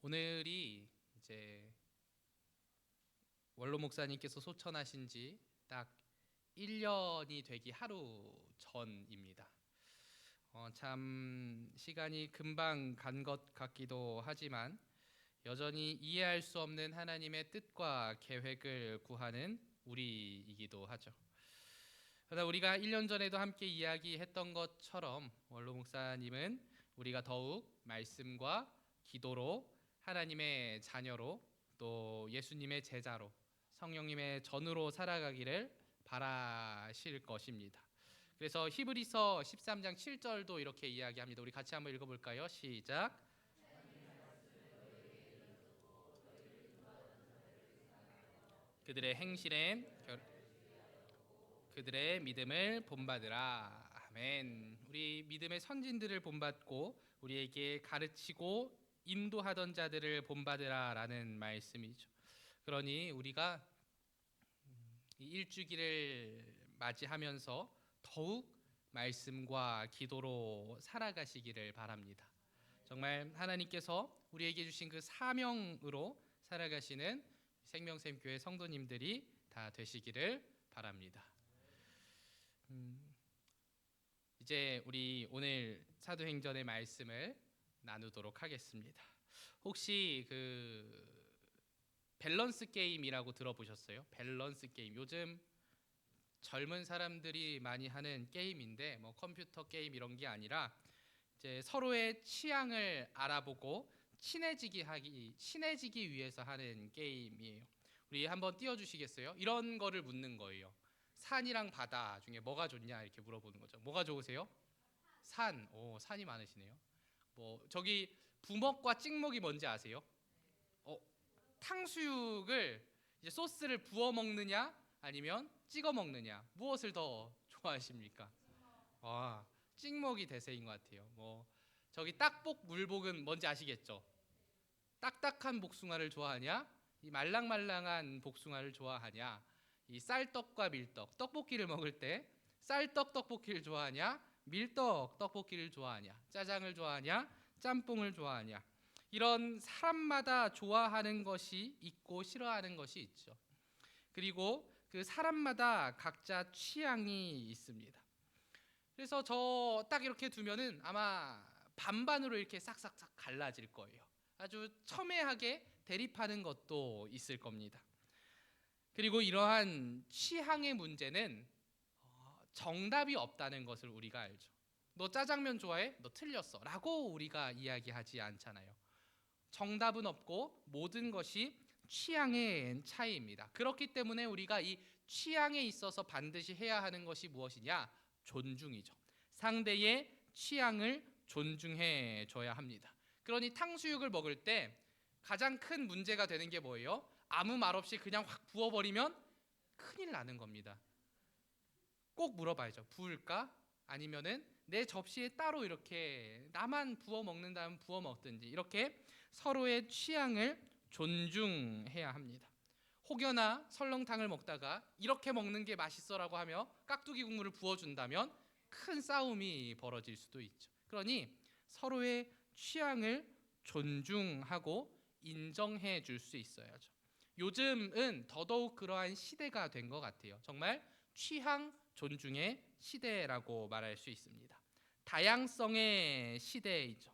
오늘이 이제 원로 목사님께서 소천하신 지 딱 1년이 되기 하루 전입니다. 참 시간이 금방 간 것 같기도 하지만 여전히 이해할 수 없는 하나님의 뜻과 계획을 구하는 우리이기도 하죠. 그러나 우리가 1년 전에도 함께 이야기했던 것처럼 원로 목사님은 우리가 더욱 말씀과 기도로 하나님의 자녀로 또 예수님의 제자로 성령님의 전으로 살아가기를 바라실 것입니다. 그래서 히브리서 13장 7절도 이렇게 이야기합니다. 우리 같이 한번 읽어볼까요? 시작. 그들의 행실엔 그들의 믿음을 본받으라. 아멘. 우리 믿음의 선진들을 본받고 우리에게 가르치고 인도하던 자들을 본받으라라는 말씀이죠. 그러니 우리가 이 일주기를 맞이하면서 더욱 말씀과 기도로 살아가시기를 바랍니다. 정말 하나님께서 우리에게 주신 그 사명으로 살아가시는 생명샘교회 성도님들이 다 되시기를 바랍니다. 이제 우리 오늘 사도행전의 말씀을 나누도록 하겠습니다. 혹시 그 밸런스 게임이라고 들어보셨어요? 밸런스 게임. 요즘 젊은 사람들이 많이 하는 게임인데 뭐 컴퓨터 게임 이런 게 아니라 이제 서로의 취향을 알아보고 친해지기 위해서 하는 게임이에요. 우리 한번 띄워 주시겠어요? 이런 거를 묻는 거예요. 산이랑 바다 중에 뭐가 좋냐 이렇게 물어보는 거죠. 뭐가 좋으세요? 산. 오, 산이 많으시네요. 뭐 저기 부먹과 찍먹이 뭔지 아세요? 어, 탕수육을 이제 소스를 부어 먹느냐 아니면 찍어 먹느냐 무엇을 더 좋아하십니까? 와, 찍먹이 대세인 것 같아요. 뭐 저기 딱복 물복은 뭔지 아시겠죠? 딱딱한 복숭아를 좋아하냐? 이 말랑말랑한 복숭아를 좋아하냐? 이 쌀떡과 밀떡, 떡볶이를 먹을 때 쌀떡 떡볶이를 좋아하냐? 밀떡 떡볶이를 좋아하냐? 짜장을 좋아하냐? 짬뽕을 좋아하냐? 이런 사람마다 좋아하는 것이 있고 싫어하는 것이 있죠. 그리고 그 사람마다 각자 취향이 있습니다. 그래서 저 딱 이렇게 두면은 아마 반반으로 이렇게 싹싹싹 갈라질 거예요. 아주 첨예하게 대립하는 것도 있을 겁니다. 그리고 이러한 취향의 문제는 정답이 없다는 것을 우리가 알죠. 너 짜장면 좋아해? 너 틀렸어 라고 우리가 이야기하지 않잖아요. 정답은 없고 모든 것이 취향의 차이입니다. 그렇기 때문에 우리가 이 취향에 있어서 반드시 해야 하는 것이 무엇이냐? 존중이죠. 상대의 취향을 존중해 줘야 합니다. 그러니 탕수육을 먹을 때 가장 큰 문제가 되는 게 뭐예요? 아무 말 없이 그냥 확 부어버리면 큰일 나는 겁니다. 꼭 물어봐야죠. 부을까? 아니면은 내 접시에 따로 이렇게 나만 부어 먹는다면 부어 먹든지 이렇게 서로의 취향을 존중해야 합니다. 혹여나 설렁탕을 먹다가 이렇게 먹는 게 맛있어라고 하며 깍두기 국물을 부어준다면 큰 싸움이 벌어질 수도 있죠. 그러니 서로의 취향을 존중하고 인정해 줄 수 있어야죠. 요즘은 더더욱 그러한 시대가 된 것 같아요. 정말 취향 존중의 시대라고 말할 수 있습니다. 다양성의 시대이죠.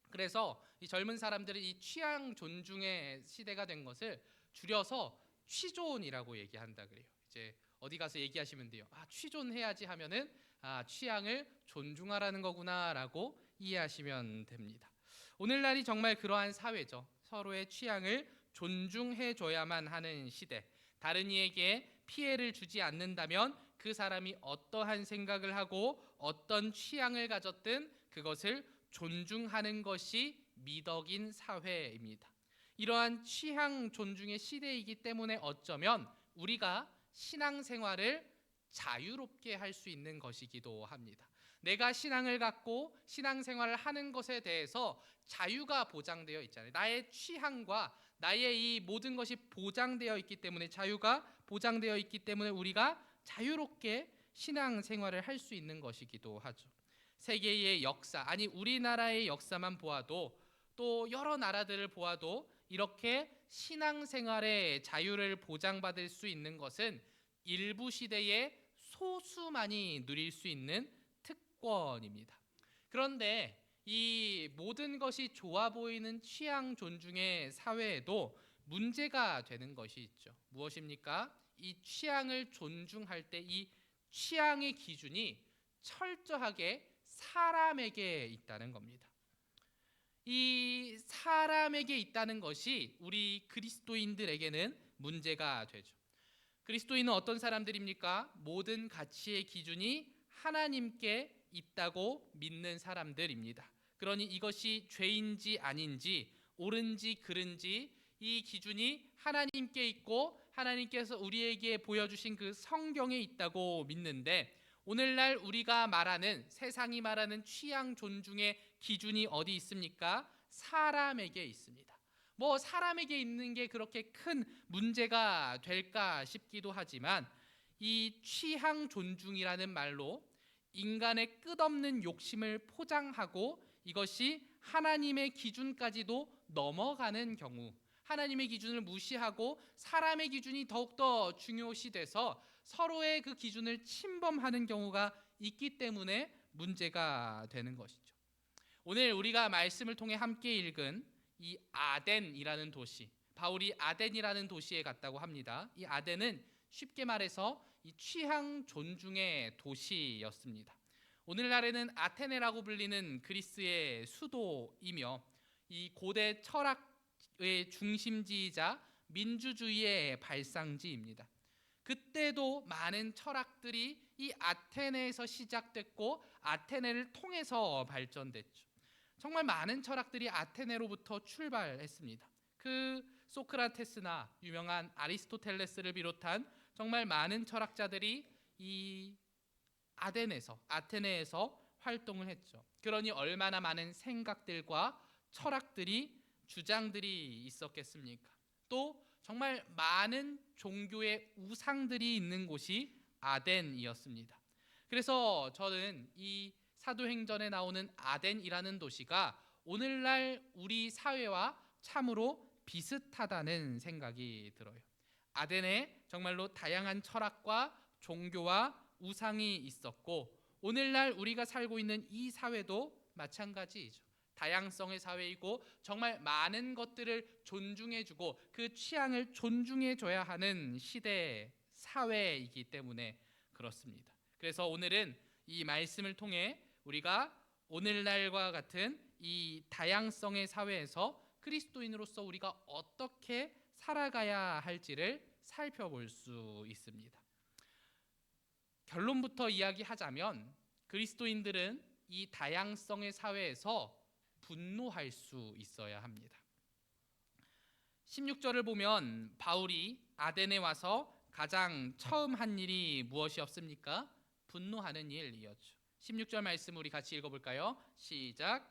그래서 이 젊은 사람들이 이 취향 존중의 시대가 된 것을 줄여서 취존이라고 얘기한다 그래요. 이제 어디 가서 얘기하시면 돼요. 아, 취존해야지 하면은 아, 취향을 존중하라는 거구나라고 이해하시면 됩니다. 오늘날이 정말 그러한 사회죠. 서로의 취향을 존중해 줘야만 하는 시대. 다른 이에게 피해를 주지 않는다면 그 사람이 어떠한 생각을 하고 어떤 취향을 가졌든 그것을 존중하는 것이 미덕인 사회입니다. 이러한 취향 존중의 시대이기 때문에 어쩌면 우리가 신앙생활을 자유롭게 할 수 있는 것이기도 합니다. 내가 신앙을 갖고 신앙생활을 하는 것에 대해서 자유가 보장되어 있잖아요. 나의 취향과 나의 이 모든 것이 보장되어 있기 때문에 자유가 보장되어 있기 때문에 우리가 자유롭게 신앙생활을 할 수 있는 것이기도 하죠. 세계의 역사, 아니 우리나라의 역사만 보아도 또 여러 나라들을 보아도 이렇게 신앙생활의 자유를 보장받을 수 있는 것은 일부 시대의 소수만이 누릴 수 있는 특권입니다. 그런데 이 모든 것이 좋아 보이는 취향 존중의 사회에도 문제가 되는 것이 있죠. 무엇입니까? 이 취향을 존중할 때 이 취향의 기준이 철저하게 사람에게 있다는 겁니다. 이 사람에게 있다는 것이 우리 그리스도인들에게는 문제가 되죠. 그리스도인은 어떤 사람들입니까? 모든 가치의 기준이 하나님께 있다고 믿는 사람들입니다. 그러니 이것이 죄인지 아닌지, 옳은지 그른지 이 기준이 하나님께 있고 하나님께서 우리에게 보여주신 그 성경에 있다고 믿는데, 오늘날 우리가 말하는, 세상이 말하는 취향 존중의 기준이 어디 있습니까? 사람에게 있습니다. 뭐 사람에게 있는 게 그렇게 큰 문제가 될까 싶기도 하지만, 이 취향 존중이라는 말로 인간의 끝없는 욕심을 포장하고 이것이 하나님의 기준까지도 넘어가는 경우, 하나님의 기준을 무시하고 사람의 기준이 더욱더 중요시돼서 서로의 그 기준을 침범하는 경우가 있기 때문에 문제가 되는 것이죠. 오늘 우리가 말씀을 통해 함께 읽은 이 아덴이라는 도시, 바울이 아덴이라는 도시에 갔다고 합니다. 이 아덴은 쉽게 말해서 이 취향 존중의 도시였습니다. 오늘날에는 아테네라고 불리는 그리스의 수도이며 이 고대 철학의 중심지이자 민주주의의 발상지입니다. 그때도 많은 철학들이 이 아테네에서 시작됐고 아테네를 통해서 발전됐죠. 정말 많은 철학들이 아테네로부터 출발했습니다. 그 소크라테스나 유명한 아리스토텔레스를 비롯한 정말 많은 철학자들이 이 아테네에서 활동을 했죠. 그러니 얼마나 많은 생각들과 철학들이, 주장들이 있었겠습니까? 또 정말 많은 종교의 우상들이 있는 곳이 아덴이었습니다. 그래서 저는 이 사도행전에 나오는 아덴이라는 도시가 오늘날 우리 사회와 참으로 비슷하다는 생각이 들어요. 아덴에 정말로 다양한 철학과 종교와 우상이 있었고, 오늘날 우리가 살고 있는 이 사회도 마찬가지이죠. 다양성의 사회이고 정말 많은 것들을 존중해주고 그 취향을 존중해줘야 하는 시대 사회이기 때문에 그렇습니다. 그래서 오늘은 이 말씀을 통해 우리가 오늘날과 같은 이 다양성의 사회에서 그리스도인으로서 우리가 어떻게 살아가야 할지를 살펴볼 수 있습니다. 결론부터 이야기하자면 그리스도인들은 이 다양성의 사회에서 분노할 수 있어야 합니다. 16절을 보면 바울이 아덴에 와서 가장 처음 한 일이 무엇이었습니까? 분노하는 일이었죠. 16절 말씀 우리 같이 읽어볼까요? 시작.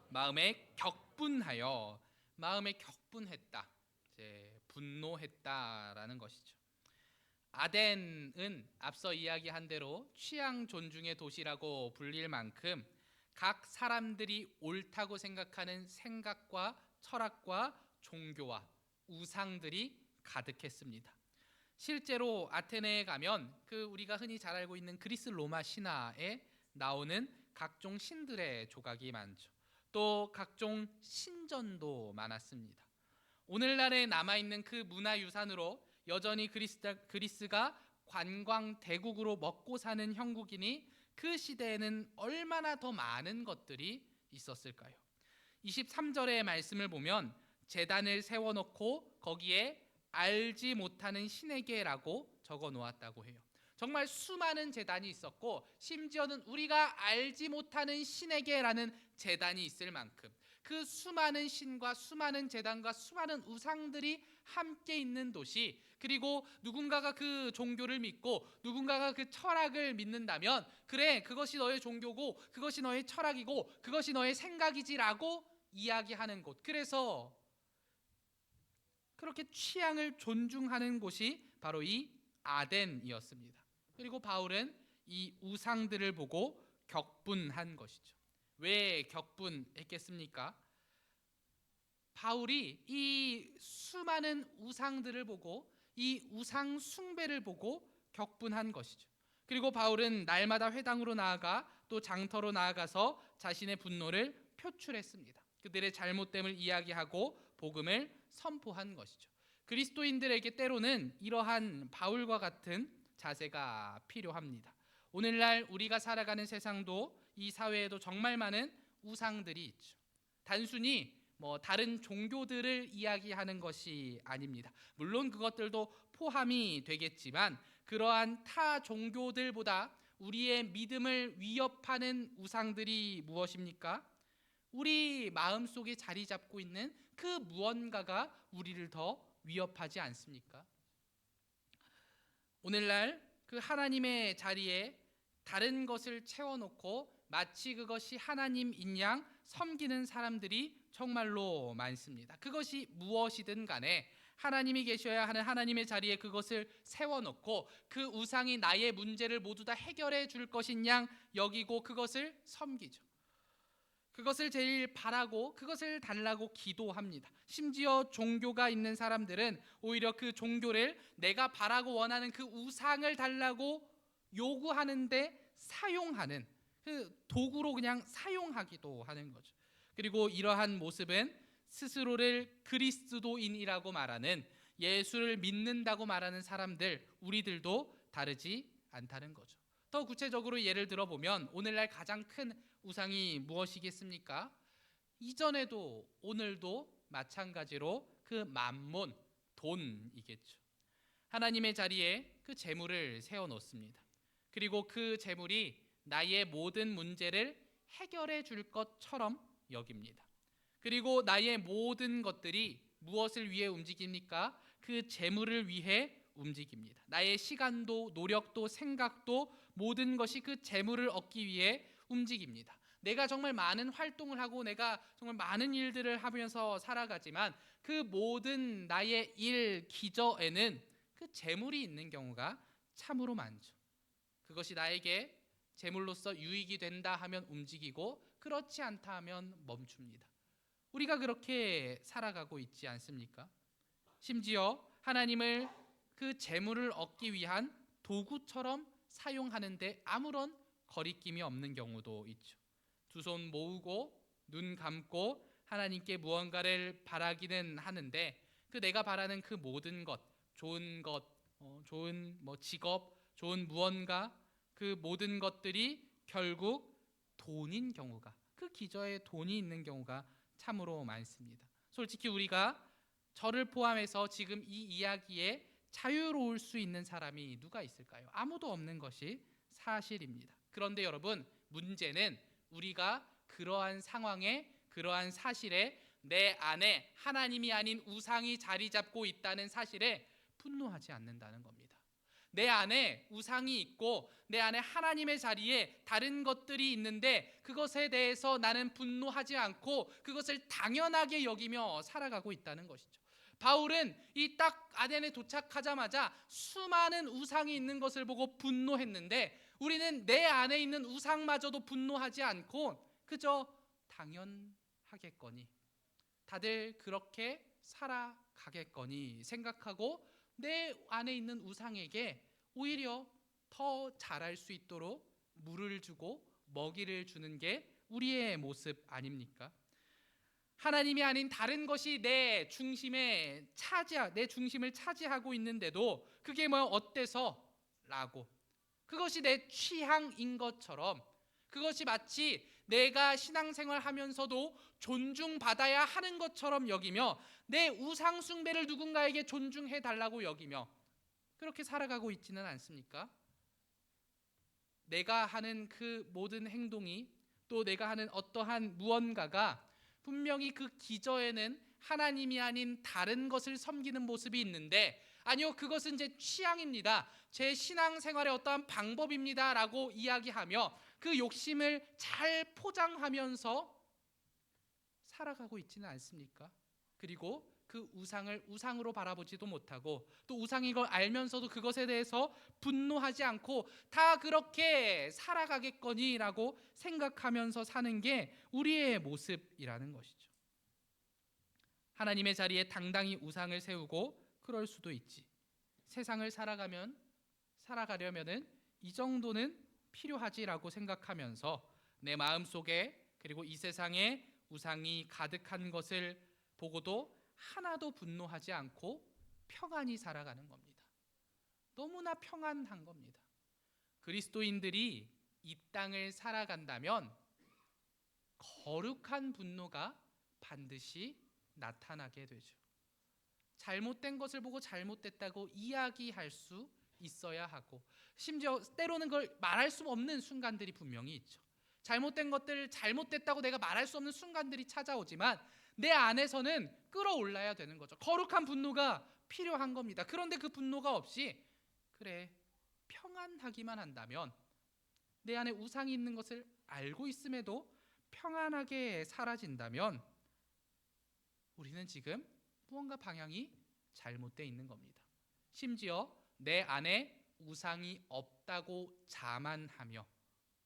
마음에 격분하여, 마음에 격분했다, 이제 분노했다라는 것이죠. 아덴은 앞서 이야기한 대로 취향 존중의 도시라고 불릴 만큼 각 사람들이 옳다고 생각하는 생각과 철학과 종교와 우상들이 가득했습니다. 실제로 아테네에 가면 그 우리가 흔히 잘 알고 있는 그리스 로마 신화에 나오는 각종 신들의 조각이 많죠. 또 각종 신전도 많았습니다. 오늘날에 남아있는 그 문화유산으로 여전히 그리스가 관광 대국으로 먹고 사는 형국이니 그 시대에는 얼마나 더 많은 것들이 있었을까요? 23절의 말씀을 보면 제단을 세워놓고 거기에 알지 못하는 신에게라고 적어 놓았다고 해요. 정말 수많은 제단이 있었고 심지어는 우리가 알지 못하는 신에게라는 제단이 있을 만큼 그 수많은 신과 수많은 제단과 수많은 우상들이 함께 있는 도시, 그리고 누군가가 그 종교를 믿고 누군가가 그 철학을 믿는다면 그래, 그것이 너의 종교고 그것이 너의 철학이고 그것이 너의 생각이지라고 이야기하는 곳, 그래서 그렇게 취향을 존중하는 곳이 바로 이 아덴이었습니다. 그리고 바울은 이 우상들을 보고 격분한 것이죠. 왜 격분했겠습니까? 바울이 이 수많은 우상들을 보고 이 우상 숭배를 보고 격분한 것이죠. 그리고 바울은 날마다 회당으로 나아가 또 장터로 나아가서 자신의 분노를 표출했습니다. 그들의 잘못됨을 이야기하고 복음을 선포한 것이죠. 그리스도인들에게 때로는 이러한 바울과 같은 자세가 필요합니다. 오늘날 우리가 살아가는 세상도 이 사회에도 정말 많은 우상들이 있죠. 단순히 다른 종교들을 이야기하는 것이 아닙니다. 물론 그것들도 포함이 되겠지만 그러한 타 종교들보다 우리의 믿음을 위협하는 우상들이 무엇입니까? 우리 마음속에 자리 잡고 있는 그 무언가가 우리를 더 위협하지 않습니까? 오늘날 그 하나님의 자리에 다른 것을 채워놓고 마치 그것이 하나님인 양 섬기는 사람들이 정말로 많습니다. 그것이 무엇이든 간에 하나님이 계셔야 하는 하나님의 자리에 그것을 세워놓고 그 우상이 나의 문제를 모두 다 해결해 줄 것인 양 여기고 그것을 섬기죠. 그것을 제일 바라고 그것을 달라고 기도합니다. 심지어 종교가 있는 사람들은 오히려 그 종교를 내가 바라고 원하는 그 우상을 달라고 요구하는데 사용하는 그 도구로 그냥 사용하기도 하는 거죠. 그리고 이러한 모습은 스스로를 그리스도인이라고 말하는 예수를 믿는다고 말하는 사람들 우리들도 다르지 않다는 거죠. 더 구체적으로 예를 들어보면 오늘날 가장 큰 우상이 무엇이겠습니까? 이전에도 오늘도 마찬가지로 그 만몬, 돈이겠죠. 하나님의 자리에 그 재물을 세워놓습니다. 그리고 그 재물이 나의 모든 문제를 해결해 줄 것처럼 여깁니다. 그리고 나의 모든 것들이 무엇을 위해 움직입니까? 그 재물을 위해 움직입니다. 나의 시간도 노력도 생각도 모든 것이 그 재물을 얻기 위해 움직입니다. 내가 정말 많은 활동을 하고 내가 정말 많은 일들을 하면서 살아가지만 그 모든 나의 일 기저에는 그 재물이 있는 경우가 참으로 많죠. 그것이 나에게 재물로서 유익이 된다 하면 움직이고 그렇지 않다 하면 멈춥니다. 우리가 그렇게 살아가고 있지 않습니까? 심지어 하나님을 그 재물을 얻기 위한 도구처럼 사용하는데 아무런 거리낌이 없는 경우도 있죠. 두 손 모으고 눈 감고 하나님께 무언가를 바라기는 하는데 그 내가 바라는 그 모든 것, 좋은 것, 좋은 직업, 좋은 무언가 그 모든 것들이 결국 돈인 경우가 그 기저에 돈이 있는 경우가 참으로 많습니다. 솔직히 우리가 저를 포함해서 지금 이 이야기에 자유로울 수 있는 사람이 누가 있을까요? 아무도 없는 것이 사실입니다. 그런데 여러분 문제는 우리가 그러한 상황에 그러한 사실에 내 안에 하나님이 아닌 우상이 자리 잡고 있다는 사실에 분노하지 않는다는 겁니다. 내 안에 우상이 있고 내 안에 하나님의 자리에 다른 것들이 있는데 그것에 대해서 나는 분노하지 않고 그것을 당연하게 여기며 살아가고 있다는 것이죠. 바울은 이 딱 아덴에 도착하자마자 수많은 우상이 있는 것을 보고 분노했는데 우리는 내 안에 있는 우상마저도 분노하지 않고 그저 당연하겠거니 다들 그렇게 살아가겠거니 생각하고 내 안에 있는 우상에게 오히려 더 잘할 수 있도록 물을 주고 먹이를 주는 게 우리의 모습 아닙니까? 하나님이 아닌 다른 것이 내 중심을 차지하고 있는데도 그게 어때서? 라고 그것이 내 취향인 것처럼 그것이 마치 내가 신앙생활 하면서도 존중받아야 하는 것처럼 여기며 내 우상 숭배를 누군가에게 존중해 달라고 여기며 그렇게 살아가고 있지는 않습니까? 내가 하는 그 모든 행동이 또 내가 하는 어떠한 무언가가 분명히 그 기저에는 하나님이 아닌 다른 것을 섬기는 모습이 있는데 아니요 그것은 제 취향입니다. 제 신앙생활의 어떠한 방법입니다 라고 이야기하며 그 욕심을 잘 포장하면서 살아가고 있지는 않습니까? 그리고 그 우상을 우상으로 바라보지도 못하고 또 우상인 걸 알면서도 그것에 대해서 분노하지 않고 다 그렇게 살아가겠거니라고 생각하면서 사는 게 우리의 모습이라는 것이죠. 하나님의 자리에 당당히 우상을 세우고 그럴 수도 있지. 세상을 살아가려면은 이 정도는 필요하지라고 생각하면서 내 마음속에 그리고 이 세상에 우상이 가득한 것을 보고도 하나도 분노하지 않고 평안히 살아가는 겁니다. 너무나 평안한 겁니다. 그리스도인들이 이 땅을 살아간다면 거룩한 분노가 반드시 나타나게 되죠. 잘못된 것을 보고 잘못됐다고 이야기할 수 있어야 하고, 심지어 때로는 그걸 말할 수 없는 순간들이 분명히 있죠. 잘못된 것들 잘못됐다고 내가 말할 수 없는 순간들이 찾아오지만 내 안에서는 끌어올라야 되는 거죠. 거룩한 분노가 필요한 겁니다. 그런데 그 분노가 없이 그래 평안하기만 한다면, 내 안에 우상이 있는 것을 알고 있음에도 평안하게 사라진다면 우리는 지금 무언가 방향이 잘못되어 있는 겁니다. 심지어 내 안에 우상이 없다고 자만하며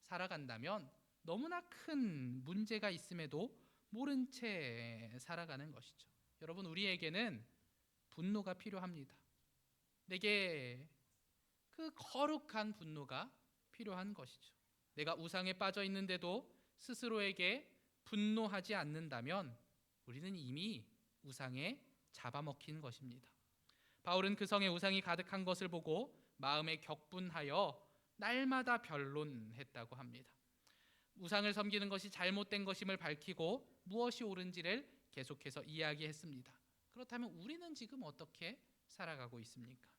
살아간다면 너무나 큰 문제가 있음에도 모른 채 살아가는 것이죠. 여러분, 우리에게는 분노가 필요합니다. 내게 그 거룩한 분노가 필요한 것이죠. 내가 우상에 빠져 있는데도 스스로에게 분노하지 않는다면 우리는 이미 우상에 잡아먹힌 것입니다. 바울은 그 성에 우상이 가득한 것을 보고 마음에 격분하여 날마다 변론했다고 합니다. 우상을 섬기는 것이 잘못된 것임을 밝히고 무엇이 옳은지를 계속해서 이야기했습니다. 그렇다면 우리는 지금 어떻게 살아가고 있습니까?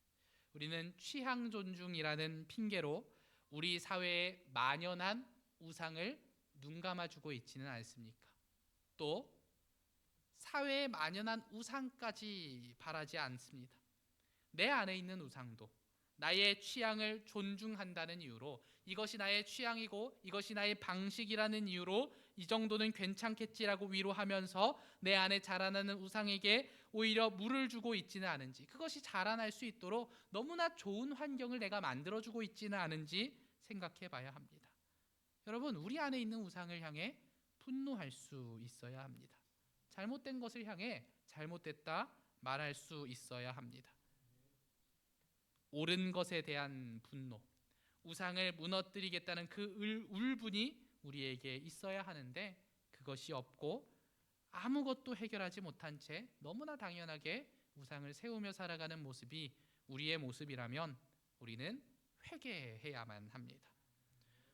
우리는 취향 존중이라는 핑계로 우리 사회에 만연한 우상을 눈 감아주고 있지는 않습니까? 또 사회에 만연한 우상까지 바라지 않습니다. 내 안에 있는 우상도 나의 취향을 존중한다는 이유로, 이것이 나의 취향이고 이것이 나의 방식이라는 이유로 이 정도는 괜찮겠지라고 위로하면서 내 안에 자라나는 우상에게 오히려 물을 주고 있지는 않은지, 그것이 자라날 수 있도록 너무나 좋은 환경을 내가 만들어주고 있지는 않은지 생각해 봐야 합니다. 여러분, 우리 안에 있는 우상을 향해 분노할 수 있어야 합니다. 잘못된 것을 향해 잘못됐다 말할 수 있어야 합니다. 옳은 것에 대한 분노, 우상을 무너뜨리겠다는 그 울분이 우리에게 있어야 하는데 그것이 없고 아무것도 해결하지 못한 채 너무나 당연하게 우상을 세우며 살아가는 모습이 우리의 모습이라면 우리는 회개해야만 합니다.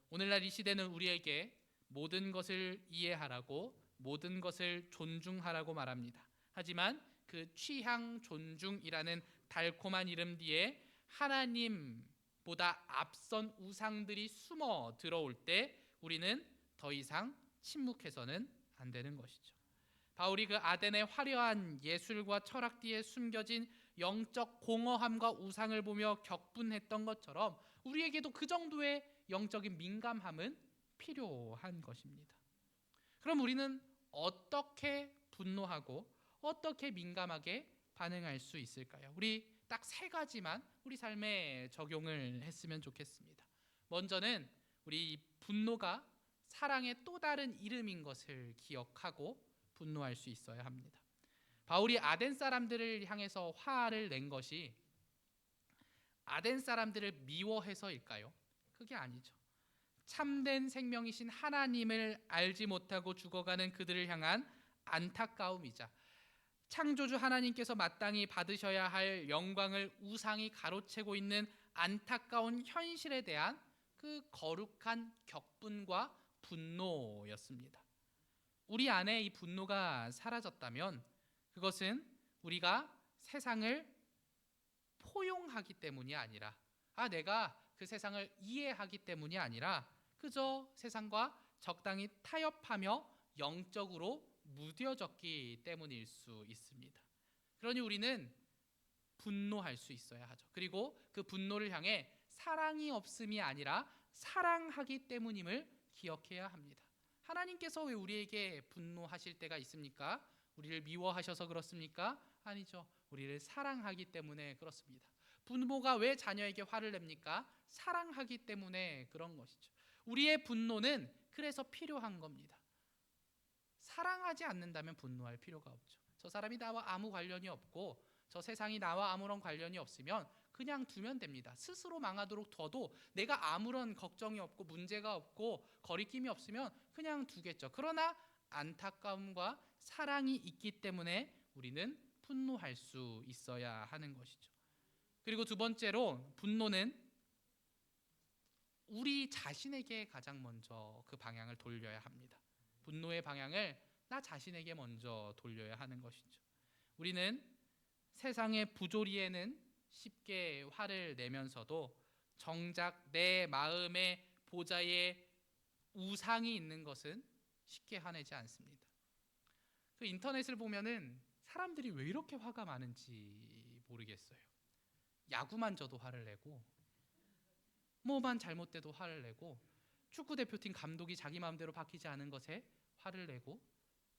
오늘날 이 시대는 우리에게 모든 것을 이해하라고, 모든 것을 존중하라고 말합니다. 하지만 그 취향 존중이라는 달콤한 이름 뒤에 하나님보다 앞선 우상들이 숨어 들어올 때 우리는 더 이상 침묵해서는 안 되는 것이죠. 바울이 그 아덴의 화려한 예술과 철학 뒤에 숨겨진 영적 공허함과 우상을 보며 격분했던 것처럼 우리에게도 그 정도의 영적인 민감함은 필요한 것입니다. 그럼 우리는 어떻게 분노하고 어떻게 민감하게 반응할 수 있을까요? 우리 딱 세 가지만 우리 삶에 적용을 했으면 좋겠습니다. 먼저는 우리 분노가 사랑의 또 다른 이름인 것을 기억하고 분노할 수 있어야 합니다. 바울이 아덴 사람들을 향해서 화를 낸 것이 아덴 사람들을 미워해서일까요? 그게 아니죠. 참된 생명이신 하나님을 알지 못하고 죽어가는 그들을 향한 안타까움이자 창조주 하나님께서 마땅히 받으셔야 할 영광을 우상이 가로채고 있는 안타까운 현실에 대한 그 거룩한 격분과 분노였습니다. 우리 안에 이 분노가 사라졌다면 그것은 우리가 세상을 포용하기 때문이 아니라, 내가 그 세상을 이해하기 때문이 아니라 그저 세상과 적당히 타협하며 영적으로 무뎌졌기 때문일 수 있습니다. 그러니 우리는 분노할 수 있어야 하죠. 그리고 그 분노를 향해 사랑이 없음이 아니라 사랑하기 때문임을 기억해야 합니다. 하나님께서 왜 우리에게 분노하실 때가 있습니까? 우리를 미워하셔서 그렇습니까? 아니죠. 우리를 사랑하기 때문에 그렇습니다. 부모가 왜 자녀에게 화를 냅니까? 사랑하기 때문에 그런 것이죠. 우리의 분노는 그래서 필요한 겁니다. 사랑하지 않는다면 분노할 필요가 없죠. 저 사람이 나와 아무 관련이 없고 저 세상이 나와 아무런 관련이 없으면 그냥 두면 됩니다. 스스로 망하도록 둬도 내가 아무런 걱정이 없고 문제가 없고 거리낌이 없으면 그냥 두겠죠. 그러나 안타까움과 사랑이 있기 때문에 우리는 분노할 수 있어야 하는 것이죠. 그리고 두 번째로 분노는 우리 자신에게 가장 먼저 그 방향을 돌려야 합니다. 분노의 방향을 나 자신에게 먼저 돌려야 하는 것이죠. 우리는 세상의 부조리에는 쉽게 화를 내면서도 정작 내 마음의 보좌에 우상이 있는 것은 쉽게 화내지 않습니다. 그 인터넷을 보면은 사람들이 왜 이렇게 화가 많은지 모르겠어요. 야구만 져도 화를 내고 뭐만 잘못돼도 화를 내고 축구 대표팀 감독이 자기 마음대로 바뀌지 않은 것에 화를 내고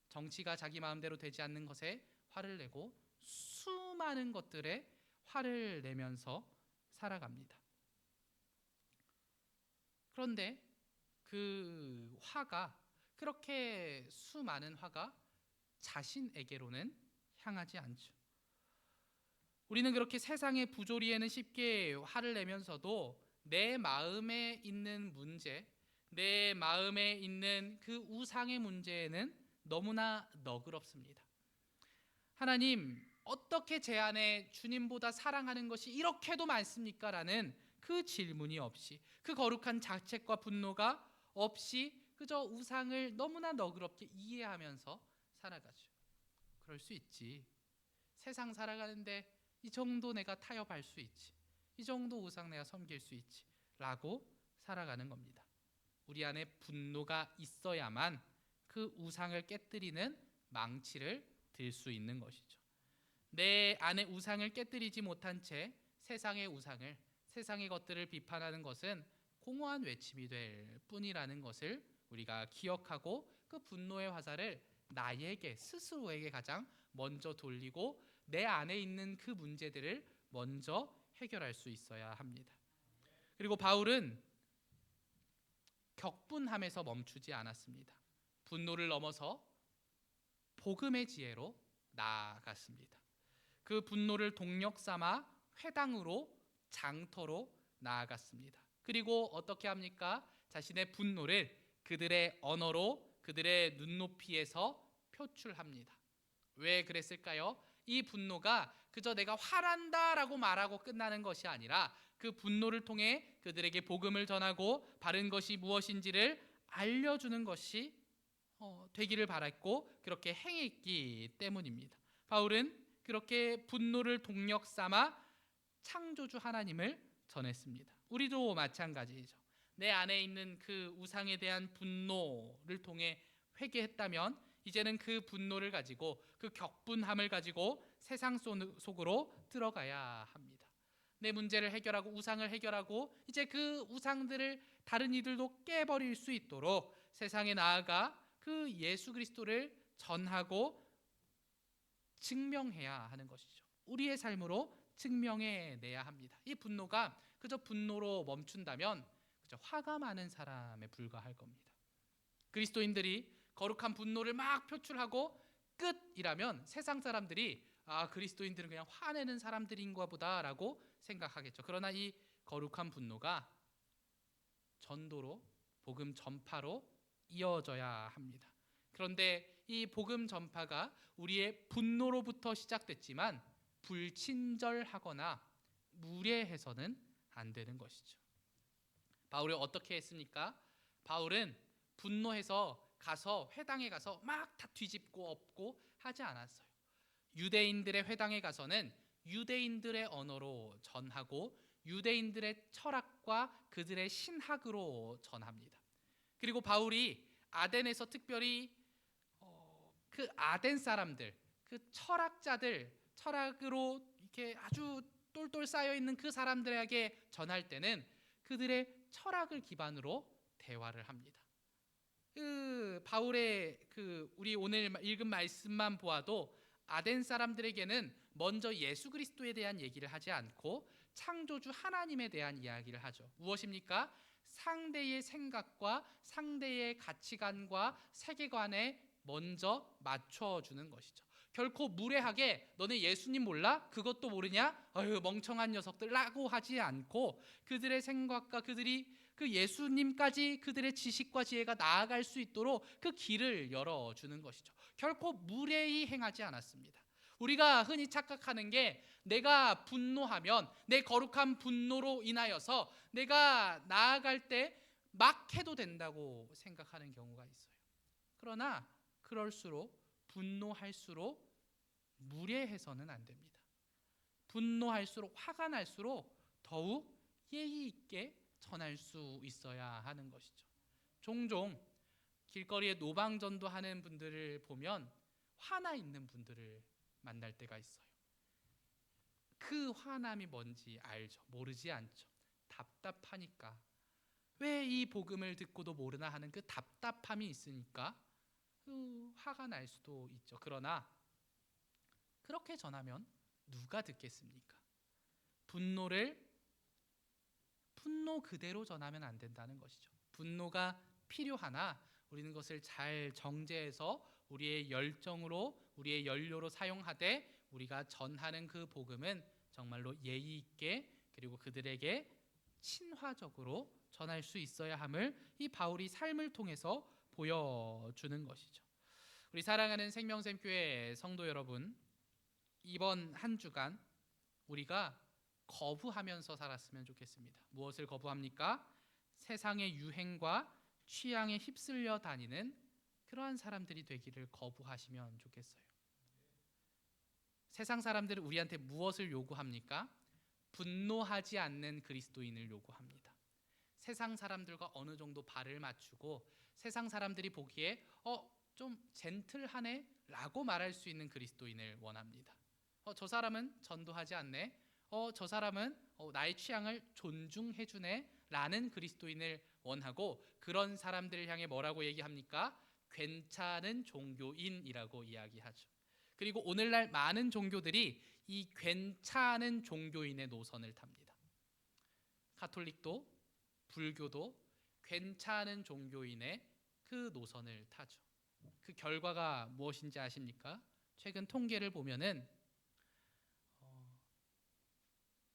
정치가 자기 마음대로 되지 않는 것에 화를 내고 수많은 것들에 화를 내면서 살아갑니다. 그런데 그 화가 그렇게 수많은 화가 자신에게로는 향하지 않죠. 우리는 그렇게 세상의 부조리에는 쉽게 화를 내면서도 내 마음에 있는 문제, 내 마음에 있는 그 우상의 문제에는 너무나 너그럽습니다. 하나님, 어떻게 제 안에 주님보다 사랑하는 것이 이렇게도 많습니까? 라는 그 질문이 없이, 그 거룩한 자책과 분노가 없이 그저 우상을 너무나 너그럽게 이해하면서 살아가죠. 그럴 수 있지. 세상 살아가는데 이 정도 내가 타협할 수 있지. 이 정도 우상 내가 섬길 수 있지. 라고 살아가는 겁니다. 우리 안에 분노가 있어야만 그 우상을 깨뜨리는 망치를 들 수 있는 것이죠. 내 안에 우상을 깨뜨리지 못한 채 세상의 우상을, 세상의 것들을 비판하는 것은 공허한 외침이 될 뿐이라는 것을 우리가 기억하고 그 분노의 화살을 나에게, 스스로에게 가장 먼저 돌리고 내 안에 있는 그 문제들을 먼저 해결할 수 있어야 합니다. 그리고 바울은 격분함에서 멈추지 않았습니다. 분노를 넘어서 복음의 지혜로 나아갔습니다. 그 분노를 동력 삼아 회당으로, 장터로 나아갔습니다. 그리고 어떻게 합니까? 자신의 분노를 그들의 언어로, 그들의 눈높이에서 표출합니다. 왜 그랬을까요? 이 분노가 그저 내가 화난다라고 말하고 끝나는 것이 아니라 그 분노를 통해 그들에게 복음을 전하고 바른 것이 무엇인지를 알려주는 것이 되기를 바랐고 그렇게 행했기 때문입니다. 바울은 그렇게 분노를 동력 삼아 창조주 하나님을 전했습니다. 우리도 마찬가지죠. 내 안에 있는 그 우상에 대한 분노를 통해 회개했다면 이제는 그 분노를 가지고, 그 격분함을 가지고 세상 속으로 들어가야 합니다. 내 문제를 해결하고 우상을 해결하고 이제 그 우상들을 다른 이들도 깨버릴 수 있도록 세상에 나아가 그 예수 그리스도를 전하고 증명해야 하는 것이죠. 우리의 삶으로 증명해내야 합니다. 이 분노가 그저 분노로 멈춘다면 그저 화가 많은 사람에 불과할 겁니다. 그리스도인들이 거룩한 분노를 막 표출하고 끝이라면 세상 사람들이 그리스도인들은 그냥 화내는 사람들인가 보다라고 생각하겠죠. 그러나 이 거룩한 분노가 전도로, 복음 전파로 이어져야 합니다. 그런데 이 복음 전파가 우리의 분노로부터 시작됐지만 불친절하거나 무례해서는 안 되는 것이죠. 바울이 어떻게 했습니까? 바울은 분노해서 가서 회당에 가서 막 다 뒤집고 엎고 하지 않았어요. 유대인들의 회당에 가서는 유대인들의 언어로 전하고 유대인들의 철학과 그들의 신학으로 전합니다. 그리고 바울이 아덴에서 특별히 그 아덴 사람들, 그 철학자들, 철학으로 이렇게 아주 똘똘 쌓여 있는 그 사람들에게 전할 때는 그들의 철학을 기반으로 대화를 합니다. 그 바울의 그 우리 오늘 읽은 말씀만 보아도 아덴 사람들에게는 먼저 예수 그리스도에 대한 얘기를 하지 않고 창조주 하나님에 대한 이야기를 하죠. 무엇입니까? 상대의 생각과 상대의 가치관과 세계관에 먼저 맞춰주는 것이죠. 결코 무례하게 너네 예수님 몰라? 그것도 모르냐? 어휴 멍청한 녀석들라고 하지 않고 그들의 생각과 그들이 그 예수님까지 그들의 지식과 지혜가 나아갈 수 있도록 그 길을 열어주는 것이죠. 결코 무례히 행하지 않았습니다. 우리가 흔히 착각하는 게 내가 분노하면 내 거룩한 분노로 인하여서 내가 나아갈 때 막 해도 된다고 생각하는 경우가 있어요. 그러나 그럴수록 분노할수록 무례해서는 안 됩니다. 분노할수록 화가 날수록 더욱 예의 있게 전할 수 있어야 하는 것이죠. 종종 길거리에 노방전도 하는 분들을 보면 화나 있는 분들을 만날 때가 있어요. 그 화남이 뭔지 알죠? 모르지 않죠? 답답하니까. 왜 이 복음을 듣고도 모르나 하는 그 답답함이 있으니까 화가 날 수도 있죠. 그러나 그렇게 전하면 누가 듣겠습니까? 분노 그대로 전하면 안 된다는 것이죠. 분노가 필요하나 우리는 그것을 잘 정제해서 우리의 열정으로 우리의 연료로 사용하되 우리가 전하는 그 복음은 정말로 예의 있게 그리고 그들에게 친화적으로 전할 수 있어야 함을 이 바울이 삶을 통해서 보여주는 것이죠. 우리 사랑하는 생명샘교회 성도 여러분, 이번 한 주간 우리가 거부하면서 살았으면 좋겠습니다. 무엇을 거부합니까? 세상의 유행과 취향에 휩쓸려 다니는 그러한 사람들이 되기를 거부하시면 좋겠어요. 세상 사람들은 우리한테 무엇을 요구합니까? 분노하지 않는 그리스도인을 요구합니다. 세상 사람들과 어느 정도 발을 맞추고 세상 사람들이 보기에 좀 젠틀하네 라고 말할 수 있는 그리스도인을 원합니다. 저 사람은 전도하지 않네. 저 사람은 나의 취향을 존중해 주네 라는 그리스도인을 원하고 그런 사람들을 향해 뭐라고 얘기합니까? 괜찮은 종교인이라고 이야기하죠. 그리고 오늘날 많은 종교들이 이 괜찮은 종교인의 노선을 탑니다. 가톨릭도 불교도 괜찮은 종교인의 그 노선을 타죠. 그 결과가 무엇인지 아십니까? 최근 통계를 보면은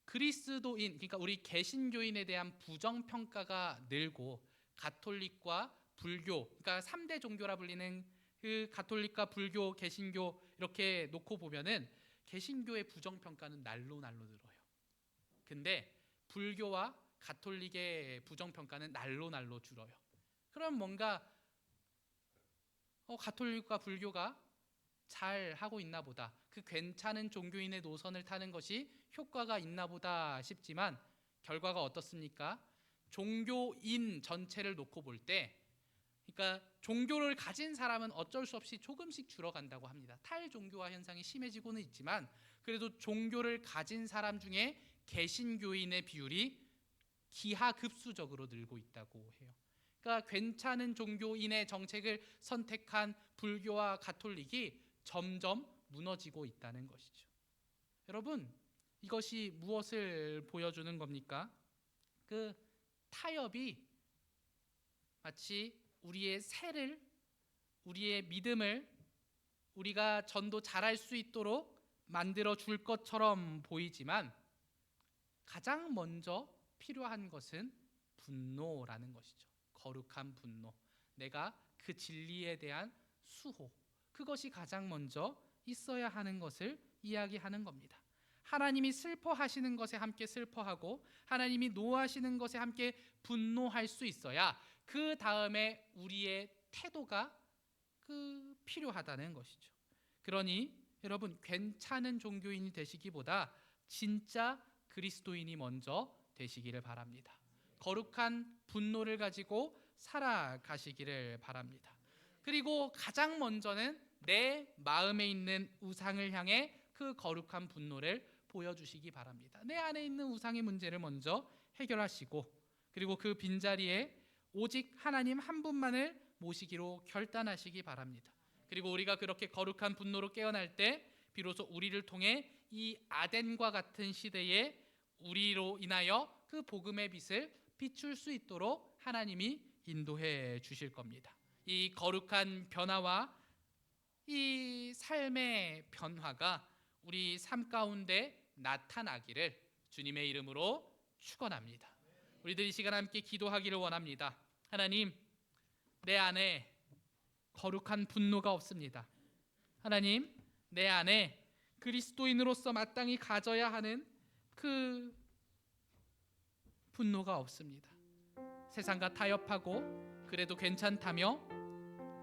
그리스도인, 그러니까 우리 개신교인에 대한 부정평가가 늘고 가톨릭과 불교, 그러니까 3대 종교라 불리는 그 가톨릭과 불교, 개신교 이렇게 놓고 보면은 개신교의 부정평가는 날로 늘어요. 근데 불교와 가톨릭의 부정평가는 날로 줄어요. 그럼 뭔가 가톨릭과 불교가 잘 하고 있나 보다. 그 괜찮은 종교인의 노선을 타는 것이 효과가 있나 보다 싶지만 결과가 어떻습니까? 종교인 전체를 놓고 볼 때 그러니까 종교를 가진 사람은 어쩔 수 없이 조금씩 줄어간다고 합니다. 탈종교화 현상이 심해지고는 있지만 그래도 종교를 가진 사람 중에 개신교인의 비율이 기하급수적으로 늘고 있다고 해요. 그러니까 괜찮은 종교인의 정책을 선택한 불교와 가톨릭이 점점 무너지고 있다는 것이죠. 여러분, 이것이 무엇을 보여주는 겁니까? 그 타협이 마치 우리의 새를, 우리의 믿음을 우리가 전도 잘할 수 있도록 만들어 줄 것처럼 보이지만 가장 먼저 필요한 것은 분노라는 것이죠. 거룩한 분노, 내가 그 진리에 대한 수호, 그것이 가장 먼저 있어야 하는 것을 이야기하는 겁니다. 하나님이 슬퍼하시는 것에 함께 슬퍼하고 하나님이 노하시는 것에 함께 분노할 수 있어야 그 다음에 우리의 태도가 필요하다는 것이죠. 그러니 여러분, 괜찮은 종교인이 되시기보다 진짜 그리스도인이 먼저 되시기를 바랍니다. 거룩한 분노를 가지고 살아가시기를 바랍니다. 그리고 가장 먼저는 내 마음에 있는 우상을 향해 그 거룩한 분노를 보여주시기 바랍니다. 내 안에 있는 우상의 문제를 먼저 해결하시고 그리고 그 빈자리에 오직 하나님 한 분만을 모시기로 결단하시기 바랍니다. 그리고 우리가 그렇게 거룩한 분노로 깨어날 때 비로소 우리를 통해 이 아덴과 같은 시대에 우리로 인하여 그 복음의 빛을 비출 수 있도록 하나님이 인도해 주실 겁니다. 이 거룩한 변화와 이 삶의 변화가 우리 삶 가운데 나타나기를 주님의 이름으로 축원합니다. 우리들 이 시간 함께 기도하기를 원합니다. 하나님, 내 안에 거룩한 분노가 없습니다. 하나님, 내 안에 그리스도인으로서 마땅히 가져야 하는 그 분노가 없습니다. 세상과 타협하고 그래도 괜찮다며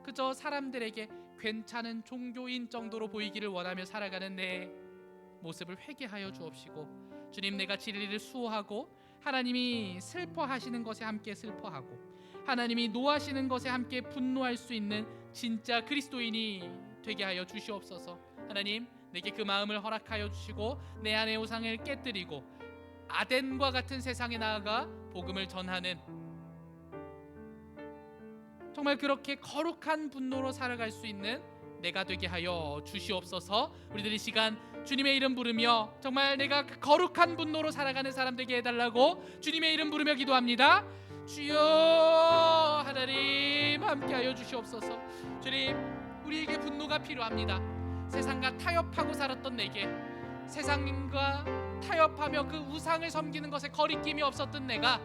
그저 사람들에게 괜찮은 종교인 정도로 보이기를 원하며 살아가는 내 모습을 회개하여 주옵시고, 주님, 내가 진리를 수호하고 하나님이 슬퍼하시는 것에 함께 슬퍼하고 하나님이 노하시는 것에 함께 분노할 수 있는 진짜 그리스도인이 되게 하여 주시옵소서. 하나님, 내게 그 마음을 허락하여 주시고 내 안의 우상을 깨뜨리고 아덴과 같은 세상에 나아가 복음을 전하는 정말 그렇게 거룩한 분노로 살아갈 수 있는 내가 되게 하여 주시옵소서. 우리들이 시간 주님의 이름 부르며 정말 내가 그 거룩한 분노로 살아가는 사람 되게 해달라고 주님의 이름 부르며 기도합니다. 주여, 하나님 함께하여 주시옵소서. 주님, 우리에게 분노가 필요합니다. 세상과 타협하고 살았던 내게, 세상과 타협하며 그 우상을 섬기는 것에 거리낌이 없었던 내가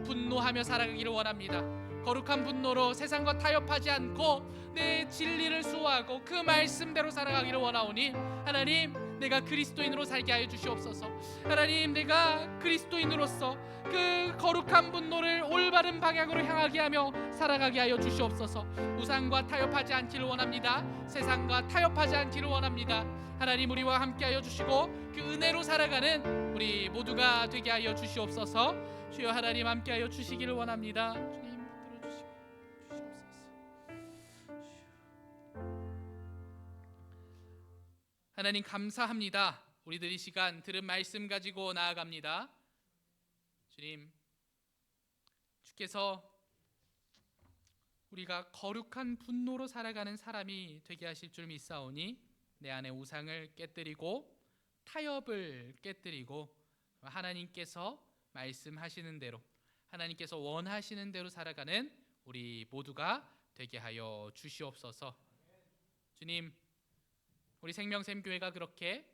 분노하며 살아가기를 원합니다. 거룩한 분노로 세상과 타협하지 않고 내 진리를 수호하고 그 말씀대로 살아가기를 원하오니 하나님, 내가 그리스도인으로 살게 하여 주시옵소서. 하나님, 내가 그리스도인으로서 그 거룩한 분노를 올바른 방향으로 향하게 하며 살아가게 하여 주시옵소서. 우상과 타협하지 않기를 원합니다. 세상과 타협하지 않기를 원합니다. 하나님, 우리와 함께하여 주시고 그 은혜로 살아가는 우리 모두가 되게 하여 주시옵소서. 주여, 하나님 함께하여 주시기를 원합니다. 주님, 하나님 감사합니다. 우리들 이 시간 들은 말씀 가지고 나아갑니다. 주님, 주께서 우리가 거룩한 분노로 살아가는 사람이 되게 하실 줄 믿사오니 내 안에 우상을 깨뜨리고 타협을 깨뜨리고 하나님께서 말씀하시는 대로, 하나님께서 원하시는 대로 살아가는 우리 모두가 되게 하여 주시옵소서. 주님, 우리 생명샘교회가 그렇게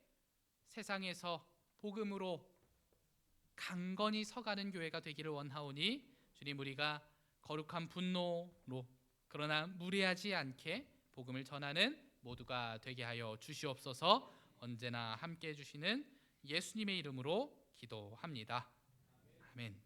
세상에서 복음으로 강건히 서가는 교회가 되기를 원하오니 주님, 우리가 거룩한 분노로 그러나 무례하지 않게 복음을 전하는 모두가 되게 하여 주시옵소서. 언제나 함께 해주시는 예수님의 이름으로 기도합니다. 아멘.